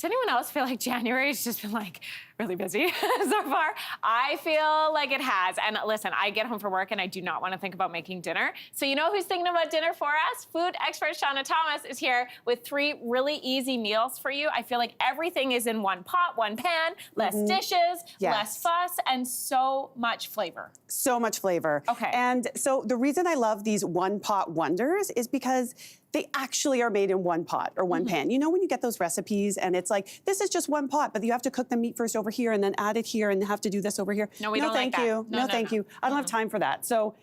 anyone else feel like January has just been like really busy so far? I feel like it has. And listen, I get home from work and I do not want to think about making dinner. So you know who's thinking about dinner for us? Food expert Shauna Thomas is here with 3 really easy meals for you. I feel like everything is in one pot, one pan, less dishes, less fuss, and so much flavor. So much flavor. Okay. And so the reason I love these one pot wonders is because they actually are made in one pot or one pan. You know when you get those recipes and it's like, this is just one pot, but you have to cook the meat first over here and then add it here and have to do this over here. No, we don't thank like you. that. No, thank you. I don't have time for that. So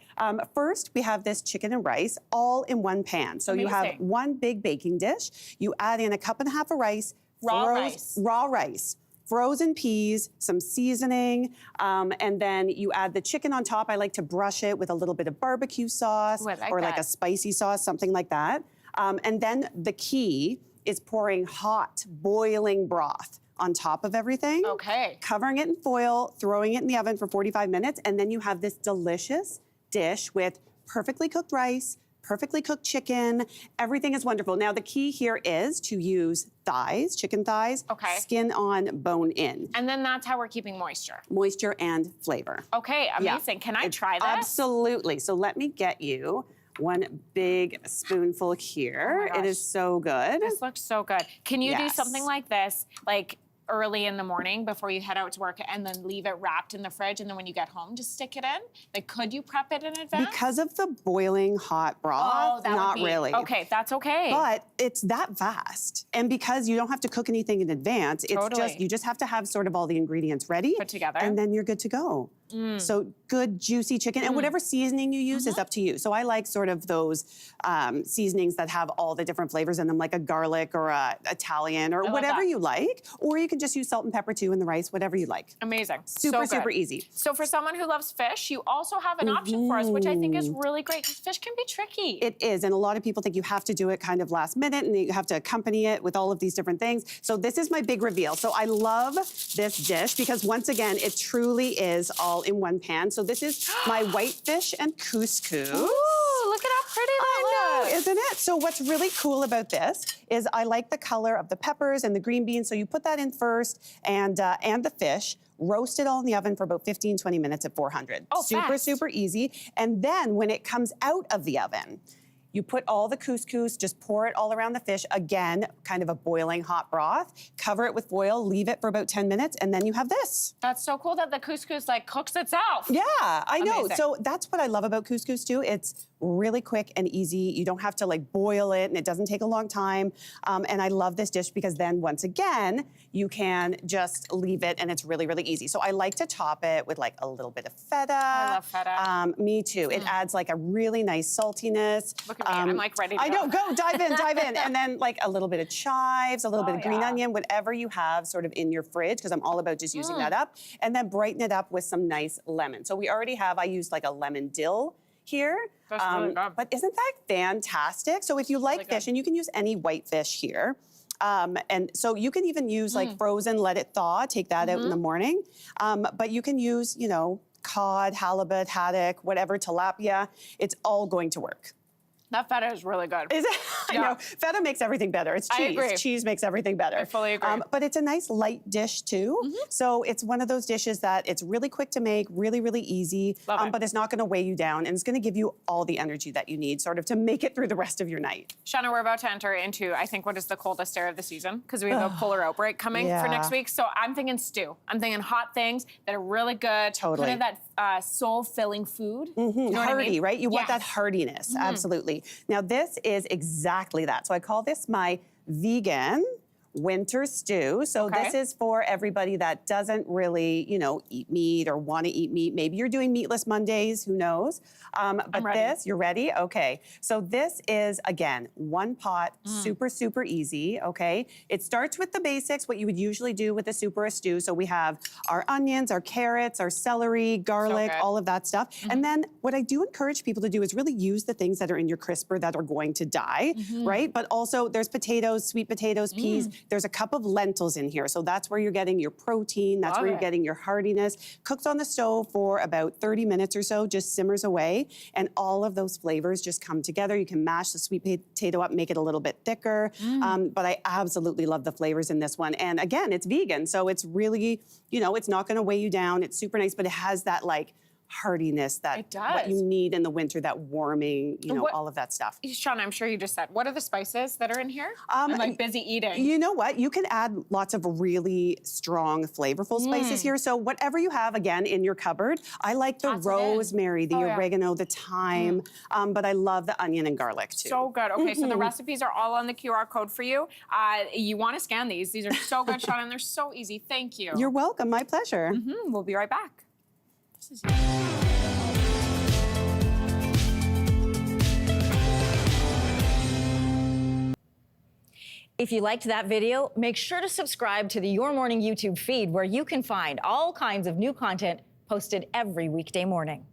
first we have this chicken and rice all in one pan. So you have one big baking dish. You add in a cup and a half of rice. Raw rice. Frozen peas, some seasoning, and then you add the chicken on top. I like to brush it with a little bit of barbecue sauce or like a spicy sauce, something like that. And then the key is pouring hot, boiling broth on top of everything. Okay. Covering it in foil, throwing it in the oven for 45 minutes, and then you have this delicious dish with perfectly cooked rice, perfectly cooked chicken. Everything is wonderful. Now, the key here is to use thighs, chicken thighs, skin on, bone in. And then that's how we're keeping moisture. Moisture and flavor. Okay, amazing. Can I try this? Absolutely. So let me get you one big spoonful here. Oh my gosh. It is so good. This looks so good. Can you do something like this, like early in the morning before you head out to work and then leave it wrapped in the fridge and then when you get home, just stick it in? Like, could you prep it in advance? Because of the boiling hot broth, not really. Okay, that's okay. But it's that vast. And because you don't have to cook anything in advance, it's just, you just have to have sort of all the ingredients ready. Put together. And then you're good to go. So good, juicy chicken. And whatever seasoning you use is up to you. So I like sort of those seasonings that have all the different flavors in them, like a garlic or a Italian or whatever you like. Or you can just use salt and pepper too in the rice, whatever you like. Amazing. Super easy. So for someone who loves fish, you also have an option for us, which I think is really great because fish can be tricky. It is. And a lot of people think you have to do it kind of last minute and you have to accompany it with all of these different things. So this is my big reveal. So I love this dish because once again, it truly is all in one pan. So this is my whitefish and couscous. Ooh, look at how pretty that looks. Isn't it? So what's really cool about this is I like the color of the peppers and the green beans. So you put that in first and the fish. Roast it all in the oven for about 15, 20 minutes at 400. Oh, super easy. And then when it comes out of the oven, you put all the couscous, just pour it all around the fish. Again, kind of a boiling hot broth. Cover it with foil, leave it for about 10 minutes, and then you have this. That's so cool that the couscous like cooks itself. Yeah, I know. Amazing. So that's what I love about couscous too. It's really quick and easy. You don't have to like boil it and it doesn't take a long time. And I love this dish because then once again, you can just leave it and it's really easy. So I like to top it with like a little bit of feta. I love feta. Me too. It adds like a really nice saltiness. Look at me, I'm like ready to go. I know, go, dive in. And then like a little bit of chives, a little bit of green onion, whatever you have sort of in your fridge, because I'm all about just using that up. And then brighten it up with some nice lemon. So we already have, I used like a lemon dill here. That's really good. But isn't that fantastic? So if you like fish, and you can use any white fish here, and so you can even use like frozen, let it thaw, take that out in the morning. But you can use, you know, cod, halibut, haddock, whatever, tilapia. It's all going to work. That feta is really good. Is it? I know. Feta makes everything better. It's cheese. I agree. Cheese makes everything better. I fully agree. But it's a nice light dish too. So it's one of those dishes that it's really quick to make, really easy, but it's not going to weigh you down and it's going to give you all the energy that you need sort of to make it through the rest of your night. Shauna, we're about to enter into, I think, what is the coldest air of the season because we have a polar outbreak coming for next week. So I'm thinking stew. I'm thinking hot things that are really good. Totally. Kind of that soul-filling food. You know Hearty, I mean? right? You want that heartiness, absolutely. Now this is exactly that. So I call this my vegan winter stew. So this is for everybody that doesn't really, you know, eat meat or want to eat meat. Maybe you're doing meatless Mondays, who knows? But this, you're ready? Okay. So this is, again, one pot, super easy, okay? It starts with the basics, what you would usually do with a soup or a stew. So we have our onions, our carrots, our celery, garlic, all of that stuff. And then what I do encourage people to do is really use the things that are in your crisper that are going to die, right? But also there's potatoes, sweet potatoes, peas, There's a cup of lentils in here. So that's where you're getting your protein. That's where you're getting your heartiness. Cooked on the stove for about 30 minutes or so, just simmers away. And all of those flavors just come together. You can mash the sweet potato up, make it a little bit thicker. But I absolutely love the flavors in this one. And again, it's vegan. So it's really, you know, it's not going to weigh you down. It's super nice, but it has that like heartiness that what you need in the winter, that warming, you know, all of that stuff. Sean, I'm sure you just said, what are the spices that are in here? I'm like busy eating. You know what? You can add lots of really strong, flavorful spices here. So whatever you have, again, in your cupboard. I like the rosemary, the oregano, the thyme, but I love the onion and garlic too. So good. Okay, so the recipes are all on the QR code for you. You want to scan these. These are so good, Sean, and they're so easy. Thank you. You're welcome. My pleasure. We'll be right back. If you liked that video, make sure to subscribe to the Your Morning YouTube feed, where you can find all kinds of new content posted every weekday morning.